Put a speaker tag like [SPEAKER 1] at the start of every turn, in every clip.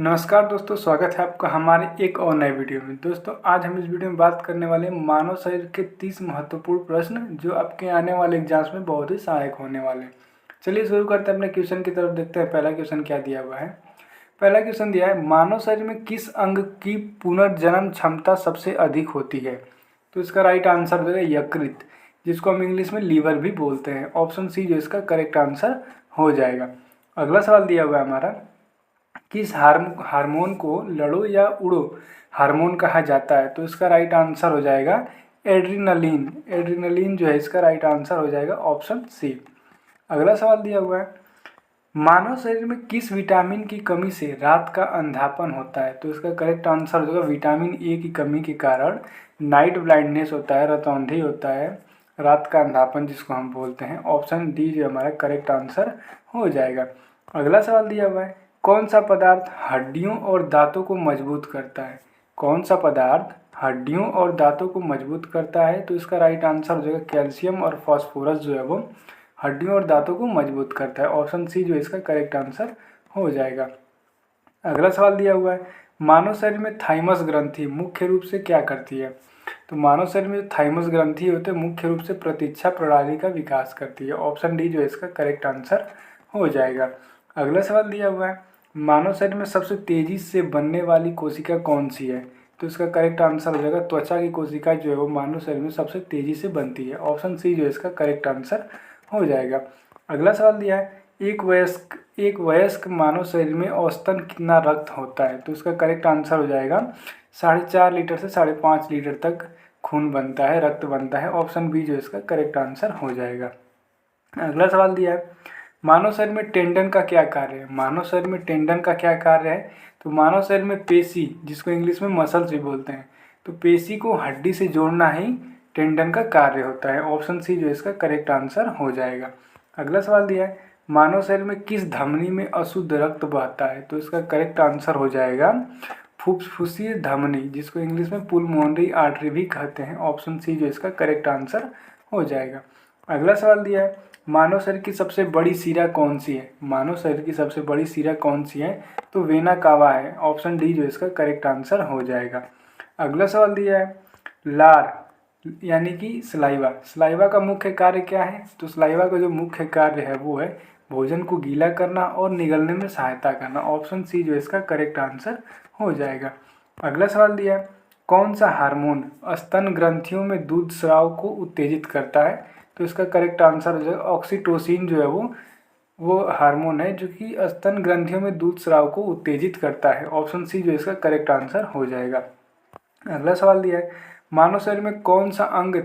[SPEAKER 1] नमस्कार दोस्तों, स्वागत है आपका हमारे एक और नए वीडियो में। दोस्तों, आज हम इस वीडियो में बात करने वाले हैं मानव शरीर के 30 महत्वपूर्ण प्रश्न जो आपके आने वाले एग्जाम्स में बहुत ही सहायक होने वाले हैं। चलिए शुरू करते हैं, अपने क्वेश्चन की तरफ देखते हैं। पहला क्वेश्चन क्या दिया हुआ है। पहला क्वेश्चन दिया है, मानव शरीर में किस अंग की पुनर्जन्म क्षमता सबसे अधिक होती है? तो इसका राइट आंसर हो जाएगा यकृत, जिसको हम इंग्लिश में लीवर भी बोलते हैं। ऑप्शन सी जो इसका करेक्ट आंसर हो जाएगा। अगला सवाल दिया हुआ है हमारा, किस हार्मोन को लड़ो या उड़ो हार्मोन कहा जाता है? तो इसका राइट आंसर हो जाएगा एड्रीनलिन। एड्रीनलिन जो है इसका राइट आंसर हो जाएगा ऑप्शन सी। अगला सवाल दिया हुआ है, मानव शरीर में किस विटामिन की कमी से रात का अंधापन होता है? तो इसका करेक्ट आंसर हो जाएगा विटामिन ए की कमी के कारण नाइट ब्लाइंडनेस होता है, रतौंधी होता है, रात का अंधापन जिसको हम बोलते हैं। ऑप्शन डी जो हमारा करेक्ट आंसर हो जाएगा। अगला सवाल दिया हुआ है, कौन सा पदार्थ हड्डियों और दांतों को मजबूत करता है? कौन सा पदार्थ हड्डियों और दांतों को मजबूत करता है? तो इसका राइट आंसर हो जाएगा कैल्शियम और फास्फोरस जो है वो हड्डियों और दांतों को मजबूत करता है। ऑप्शन सी जो इसका करेक्ट आंसर हो जाएगा। अगला सवाल दिया हुआ है, मानव शरीर में थाइमस ग्रंथि मुख्य रूप से क्या करती है? तो मानव शरीर में जो थाइमस ग्रंथि होते हैं मुख्य रूप से प्रतीक्षा प्रणाली का विकास करती है। ऑप्शन डी जो इसका करेक्ट आंसर हो जाएगा। अगला सवाल दिया हुआ है, मानव शरीर में सबसे तेजी से बनने वाली कोशिका कौन सी है? तो इसका करेक्ट आंसर हो जाएगा त्वचा की कोशिका जो है वो मानव शरीर में सबसे तेजी से बनती है। ऑप्शन सी जो इसका करेक्ट आंसर हो जाएगा। अगला सवाल दिया है, एक वयस्क मानव शरीर में औसतन कितना रक्त होता है? तो इसका करेक्ट आंसर हो जाएगा 4.5 लीटर से 5.5 लीटर तक खून बनता है, रक्त बनता है। ऑप्शन बी जो इसका करेक्ट आंसर हो जाएगा। अगला सवाल दिया है, मानव शरीर में टेंडन का क्या कार्य है? मानव शरीर में टेंडन का क्या कार्य है? तो मानव शरीर में पेशी, जिसको इंग्लिश में मसल्स भी बोलते हैं, तो पेशी को हड्डी से जोड़ना ही टेंडन का कार्य होता है। ऑप्शन सी जो इसका करेक्ट आंसर हो जाएगा। अगला सवाल दिया है, मानव शरीर में किस धमनी में अशुद्ध रक्त बहता है? तो इसका करेक्ट आंसर हो जाएगा फुफ्फुसीय धमनी, जिसको इंग्लिश में पुलमोनरी आर्टरी भी कहते हैं। ऑप्शन सी जो इसका करेक्ट आंसर हो जाएगा। अगला सवाल दिया है, मानव शरीर की सबसे बड़ी शिरा कौन सी है? मानव शरीर की सबसे बड़ी शिरा कौन सी है? तो वेना कावा है। ऑप्शन डी जो इसका करेक्ट आंसर हो जाएगा। अगला सवाल दिया है, लार यानी कि सलाइवा, सलाइवा का मुख्य कार्य क्या है? तो सलाइवा का जो मुख्य कार्य है वो है भोजन को गीला करना और निगलने में सहायता करना। ऑप्शन सी जो इसका करेक्ट आंसर हो जाएगा। अगला सवाल दिया है, कौन सा हार्मोन स्तन ग्रंथियों में दूध स्राव को उत्तेजित करता है? तो इसका करेक्ट आंसर हो जाएगा ऑक्सीटोसिन जो है वो हार्मोन है जो कि स्तन ग्रंथियों में दूध स्राव को उत्तेजित करता है। ऑप्शन सी जो इसका करेक्ट आंसर हो जाएगा। अगला सवाल दिया है, मानव शरीर में कौन सा अंग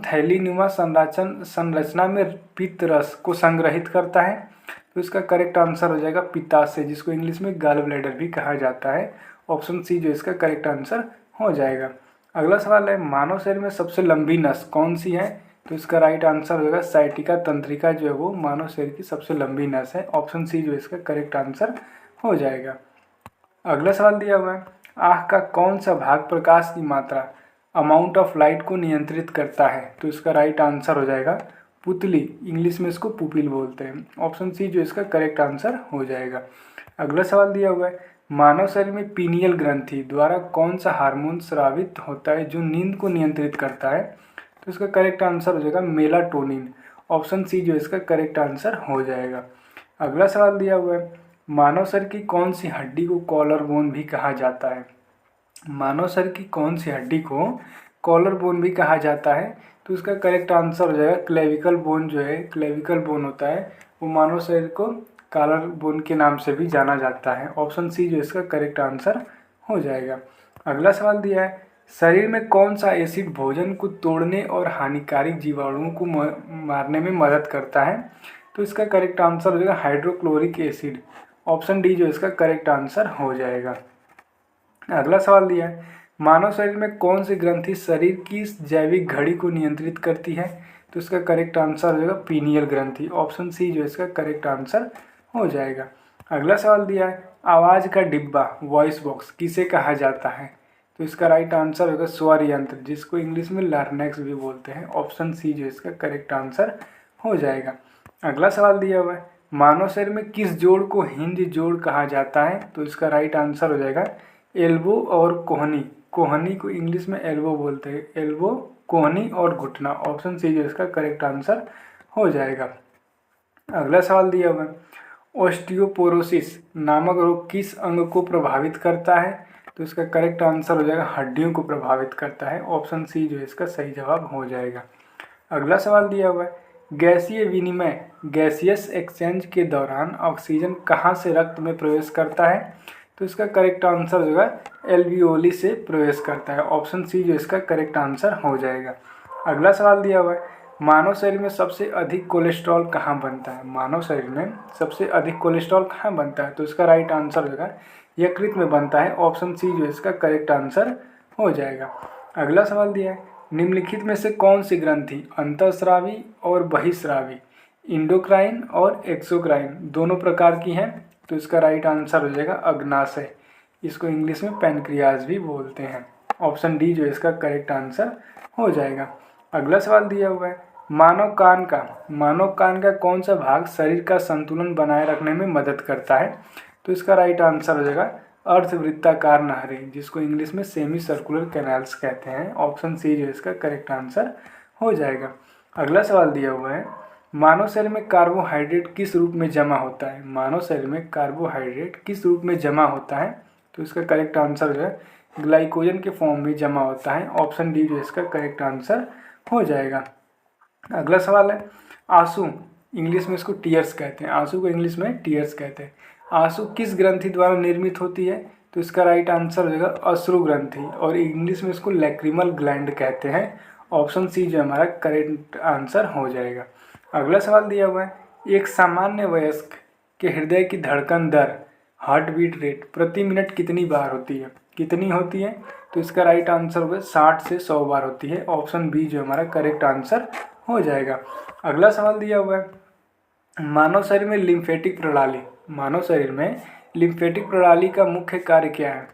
[SPEAKER 1] थैली नुमा संरचना में पित्त रस को संग्रहित करता है? तो इसका करेक्ट आंसर हो जाएगा पित्ताशय, जिसको इंग्लिश में गॉल ब्लैडर भी कहा जाता है। ऑप्शन सी जो इसका करेक्ट आंसर हो जाएगा। अगला सवाल है, मानव शरीर में सबसे लंबी नस कौन सी है? तो इसका राइट आंसर हो जाएगा साइटिका तंत्रिका जो है वो मानव शरीर की सबसे लंबी नस है। ऑप्शन सी जो इसका करेक्ट आंसर हो जाएगा। अगला सवाल दिया हुआ है, आँख का कौन सा भाग प्रकाश की मात्रा अमाउंट ऑफ लाइट को नियंत्रित करता है? तो इसका राइट आंसर हो जाएगा पुतली, इंग्लिश में इसको पुपिल बोलते हैं। ऑप्शन सी जो इसका करेक्ट आंसर हो जाएगा। अगला सवाल दिया हुआ है, मानव शरीर में पीनियल ग्रंथि द्वारा कौन सा हार्मोन स्रावित होता है जो नींद को नियंत्रित करता है? तो इसका करेक्ट आंसर हो जाएगा मेलाटोनिन। ऑप्शन सी जो इसका करेक्ट आंसर हो जाएगा। अगला सवाल दिया हुआ है, मानव शरीर की कौन सी हड्डी को कॉलर बोन भी कहा जाता है? मानव शरीर की कौन सी हड्डी को कॉलर बोन भी कहा जाता है? तो इसका करेक्ट आंसर हो जाएगा क्लेविकल बोन। जो है क्लेविकल बोन होता है वो मानव शरीर को कॉलर बोन के नाम से भी जाना जाता है। ऑप्शन सी जो इसका करेक्ट आंसर हो जाएगा। अगला सवाल दिया है, शरीर में कौन सा एसिड भोजन को तोड़ने और हानिकारक जीवाणुओं को मारने में मदद करता है? तो इसका करेक्ट आंसर हो जाएगा हाइड्रोक्लोरिक एसिड। ऑप्शन डी जो इसका करेक्ट आंसर हो जाएगा। अगला सवाल दिया है, मानव शरीर में कौन सी ग्रंथि शरीर की जैविक घड़ी को नियंत्रित करती है? तो इसका करेक्ट आंसर हो जाएगा पीनियल ग्रंथि। ऑप्शन सी जो इसका करेक्ट आंसर हो जाएगा। अगला सवाल दिया है, आवाज़ का डिब्बा वॉइस बॉक्स किसे कहा जाता है? तो इसका राइट आंसर होगा स्वर यंत्र, जिसको इंग्लिश में लार्नेक्स भी बोलते हैं। ऑप्शन सी जो इसका करेक्ट आंसर हो जाएगा। अगला सवाल दिया हुआ है, मानव शरीर में किस जोड़ को हिंज जोड़ कहा जाता है? तो इसका राइट आंसर हो जाएगा एल्बो और कोहनी। कोहनी को इंग्लिश में एल्बो बोलते हैं। एल्बो, कोहनी और घुटना। ऑप्शन सी जो इसका करेक्ट आंसर हो जाएगा। अगला सवाल दिया हुआ है, ऑस्टियोपोरोसिस नामक रोग किस अंग को प्रभावित करता है? तो इसका करेक्ट आंसर हो जाएगा हड्डियों को प्रभावित करता है। ऑप्शन सी जो इसका सही जवाब हो जाएगा। अगला सवाल दिया हुआ है, गैसीय विनिमय गैसियस एक्सचेंज के दौरान ऑक्सीजन कहाँ से रक्त में प्रवेश करता है? तो इसका करेक्ट आंसर जो है एल्वियोली से प्रवेश करता है। ऑप्शन सी जो इसका करेक्ट आंसर हो जाएगा। अगला सवाल दिया हुआ है, मानव शरीर में सबसे अधिक कोलेस्ट्रॉल कहाँ बनता है? मानव शरीर में सबसे अधिक कोलेस्ट्रॉल कहाँ बनता है? तो इसका राइट आंसर होगा यकृत में बनता है। ऑप्शन सी जो इसका करेक्ट आंसर हो जाएगा। अगला सवाल दिया है, निम्नलिखित में से कौन सी ग्रंथि अंतःस्रावी और बहिस्रावी, इंडोक्राइन और एक्सोक्राइन दोनों प्रकार की हैं? तो इसका राइट आंसर हो जाएगा अग्नाशय। इसको इंग्लिश में पैनक्रियाज भी बोलते हैं। ऑप्शन डी जो इसका करेक्ट आंसर हो जाएगा। अगला सवाल दिया हुआ है, मानव कान का कौन सा भाग शरीर का संतुलन बनाए रखने में मदद करता है? तो इसका राइट आंसर हो जाएगा अर्धवृत्ताकार नहरें, जिसको इंग्लिश में सेमी सर्कुलर कैनाल्स कहते हैं। ऑप्शन सी जो इसका करेक्ट आंसर हो जाएगा। अगला सवाल दिया हुआ है, मानव शरीर में कार्बोहाइड्रेट किस रूप में जमा होता है? मानव शरीर में कार्बोहाइड्रेट किस रूप में जमा होता है? तो इसका करेक्ट आंसर जो है ग्लाइकोजन के फॉर्म में जमा होता है। ऑप्शन डी जो इसका करेक्ट आंसर हो जाएगा। अगला सवाल है, आंसू इंग्लिश में इसको टीयर्स कहते हैं। आंसू को इंग्लिश में टीयर्स कहते हैं। आंसू किस ग्रंथि द्वारा निर्मित होती है? तो इसका राइट आंसर हो जाएगा अश्रु ग्रंथि, और इंग्लिश में इसको लैक्रिमल ग्लैंड कहते हैं। ऑप्शन सी जो हमारा करेक्ट आंसर हो जाएगा। अगला सवाल दिया हुआ है, एक सामान्य वयस्क के हृदय की धड़कन दर हार्ट बीट रेट प्रति मिनट कितनी बार होती है? कितनी होती है? तो इसका राइट आंसर होगा 60 से 100 बार होती है। ऑप्शन बी जो हमारा करेक्ट आंसर हो जाएगा। अगला सवाल दिया हुआ है, मानव शरीर में लिम्फेटिक प्रणाली का मुख्य कार्य क्या है?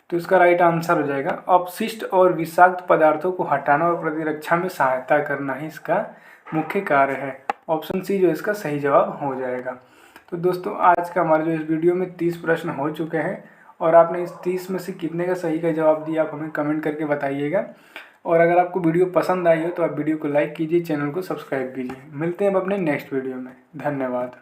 [SPEAKER 1] तो इसका राइट आंसर हो जाएगा अपशिष्ट और विषाक्त पदार्थों को हटाना और प्रतिरक्षा में सहायता करना ही इसका मुख्य कार्य है। ऑप्शन सी जो इसका सही जवाब हो जाएगा। तो दोस्तों आज का हमारे जो इस वीडियो में 30 प्रश्न हो चुके हैं, और आपने इस 30 में से कितने का सही का जवाब दिया आप हमें कमेंट करके बताइएगा। और अगर आपको वीडियो पसंद आई हो तो आप वीडियो को लाइक कीजिए, चैनल को सब्सक्राइब कीजिए। मिलते हैं अब अपने नेक्स्ट वीडियो में। धन्यवाद।